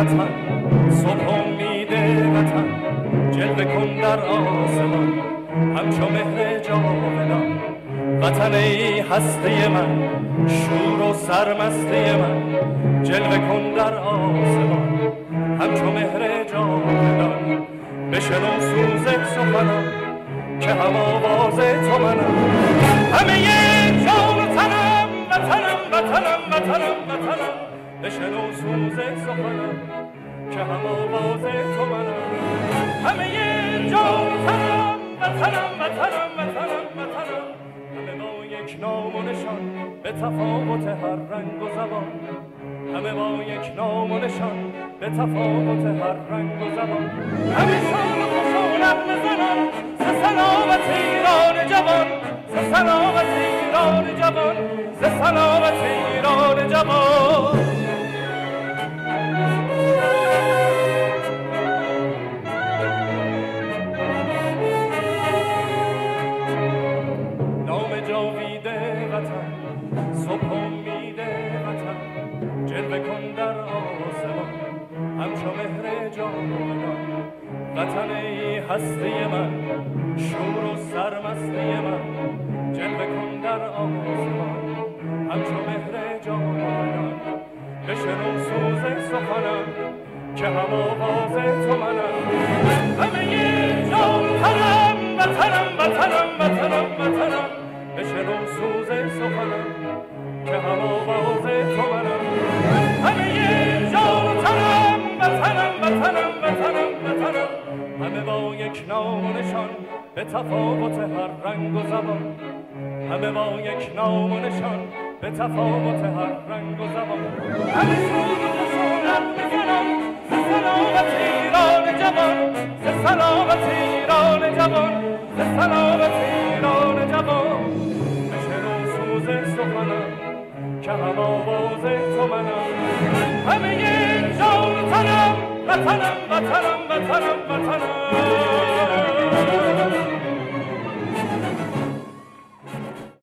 وطن صبح امید وطن جلوه کن در آسمان همچو مهر جاودان وطن ای هستی من شور و سرمستی من جلوه کن در آسمان همچو مهر جاودان بشنو سوز سخنم که هم آواز تو منم همه جان و تنم وطنم وطنم وطنم وطنم بشنو سوز سخنم که هم آواز تو منم همه جان و تنم وطنم وطنم وطنم وطنم همه با یک نام و نشان به تفاوت هر رنگ و زبان همه با یک نام و نشان به تفاوت هر رنگ و زبان همه شان و خشونت بزنم ز سلامت ایران جوان ز سلامت ایران جوان ز سلامت ایران جوان نام جاویده وطن صبح امید وطن جلوه کن در آسمان همچو مهر جاودان وطن ای هستی من شور و سرمستی من جلوه کن در آسمان همچو مهر جاودان بشنو سوز سخنم که هم آواز تو منم همه جان تنم وطنم وطنم وطنم وطنم بشنو سوز سخنم که هم آواز تو منم همه جان تنم وطنم وطنم وطنم وطنم همه با یک نام و نشان به تفاوت هر رنگ و زبان همه با یک نام و نشان به تفاوت هر رنگ و زبان همه شور و خشونت میکنم ز سلامت ایران جوان ز سلامت ایران جوان ز سلامت ایران جوان بشنو سوز سخنم که هم آواز تو منم همه جان و تنم وطنم وطنم وطنم وطنم